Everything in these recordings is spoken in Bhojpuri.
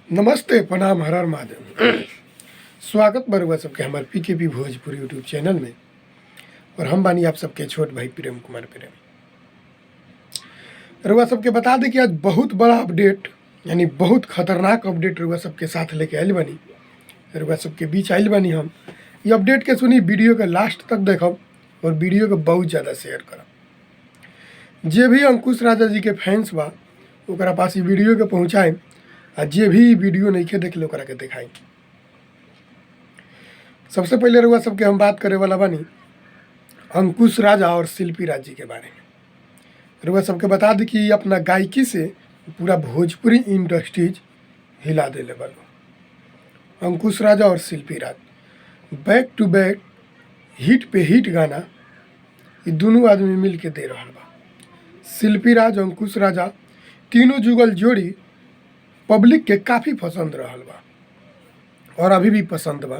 नमस्ते प्रणाम हर हर महादेव। स्वागत बरुआ सबके हमारे पीकेपी भोजपुरी यूट्यूब चैनल में। और हम बानी आप सबके छोट भाई प्रेम कुमार प्रेम। रुआ सबके बता दें कि आज बहुत बड़ा अपडेट यानी बहुत खतरनाक अपडेट रुआ सबके साथ लेके आयल बनी, रुआ सबके बीच आयल बनी। हम ये अपडेट के सुनी, वीडियो के लास्ट तक देखब और वीडियो के बहुत ज़्यादा शेयर करब। जे भी अंकुश राजा जी के फैंस बा ओकरा पास ये वीडियो के पहुँचाएं, आ जे भी वीडियो नहीं के देख लो ओकरा के दिखाई। सबसे पहले रुआ सबके हम बात करे वाला बानी अंकुश राजा और शिल्पी राज जी के बारे में। रुआ सबके बता दी कि अपना गायकी से पूरा भोजपुरी इंडस्ट्रीज हिला देले वालो अंकुश राजा और शिल्पी राज बैक टू बैक हिट पे हिट गाना ये दोनों आदमी मिल के दे रहा बा। शिल्पी राज अंकुश राजा तीनों जुगल जोड़ी पब्लिक के काफ़ी पसंद रहल बा और अभी भी पसंद बा।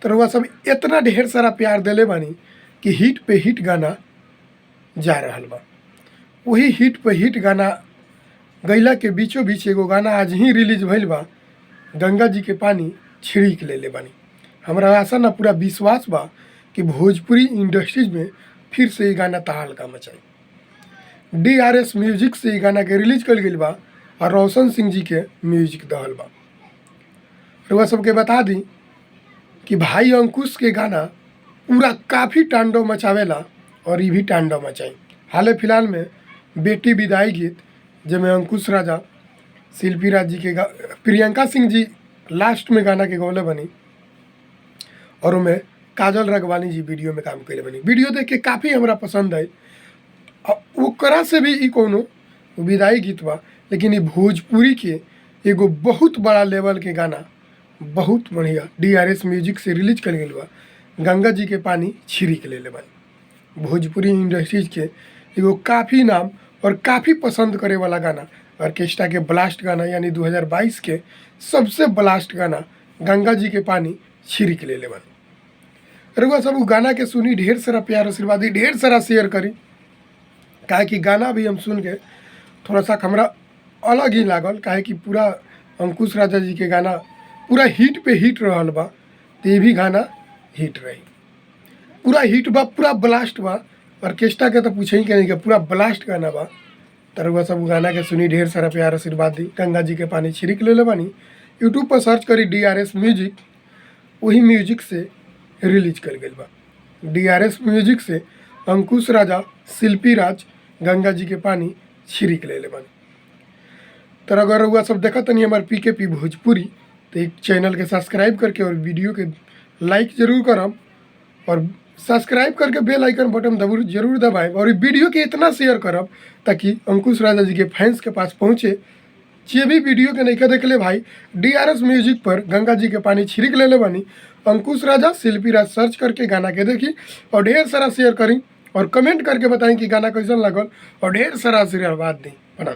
तो रउआ सब इतना ढेर सारा प्यार देले बानी कि हिट पे हिट गाना जा रहल बा। वही हिट पे हिट गाना गैला के बीचों बीच एगो गाना आज ही रिलीज भइल बा, गंगा जी के पानी छिड़क ले बानी। हमरा आशा ना पूरा विश्वास बा कि भोजपुरी इंडस्ट्रीज में फिर से ये गाना तहलका मचाई। DRS म्यूजिक से ये गाना के रिलीज कर गई बा और रोशन सिंह जी के म्यूजिक दहल बा। रुआ सबके बता दी कि भाई अंकुश के गाना पूरा काफ़ी तांडव मचावेला और ये भी तांडव मचाई। हाल फिलहाल में बेटी विदाई गीत जिसमें अंकुश राजा शिल्पी राज जी के प्रियंका सिंह जी लास्ट में गाना के गौले बनी और उनमें काजल रगवानी जी वीडियो में काम करे बनी। वीडियो देख के काफ़ी हमरा पसंद आई। ओकरा से भी ई कोनो विदाई गीत बा, लेकिन ये भोजपुरी के एगो बहुत बड़ा लेवल के गाना बहुत बढ़िया DRS म्यूजिक से रिलीज कर गई बा, गंगा जी के पानी छिड़क ले बानी। भोजपुरी इंडस्ट्रीज के एगो काफ़ी नाम और काफ़ी पसंद करे वाला गाना, ऑर्केस्ट्रा के ब्लास्ट गाना यानी 2022 के सबसे ब्लास्ट गाना गंगा जी के पानी छिड़क ले बानी। रुआ सब गाना के सुनी, ढेर सारा प्यार आशीर्वाद दी, ढेर सारा शेयर करी। काहे कि गाना भी हम सुन के थोड़ा सा हमरा अलग ही लागल। काहे कि पूरा अंकुश राजा जी के गाना पूरा हिट पे हिट रहल बा, तो ये भी गाना हिट रही। पूरा हिट बा, पूरा ब्लास्ट बा। ऑर्केस्ट्रा के तो पूछे ही के नहीं, पूरा ब्लास्ट गाना बा। तो सब गाना के सुनी, ढेर सारा प्यार आशीर्वाद दी। गंगा जी के पानी छिड़क ले बानी। यूट्यूब पर सर्च करी DRS म्यूजिक, वही म्यूजिक से रिलीज कर गई बा। DRS म्यूजिक से अंकुश राजा शिल्पी राज गंगा जी के पानी छिड़क ले बानी। तो अगर हुआ सब देखा तनी हमारे पीकेपी भोजपुरी, तो एक चैनल के सब्सक्राइब करके और वीडियो के लाइक जरूर करम और सब्सक्राइब करके बेल आइकन बटन जरूर दबाएं और वीडियो के इतना शेयर करब ताकि अंकुश राजा जी के फैंस के पास पहुँचे। जे भी वीडियो के नहीं देख ले भाई, DRS म्यूजिक पर गंगा जी के पानी छिड़क ले बानी, अंकुश राजा शिल्पी राज सर्च करके गाना के देखी और ढेर सारा शेयर करी और कमेंट करके बताएं कि गाना कैसा लगल और ढेर सारा आशीर्वाद दी। प्रणाम।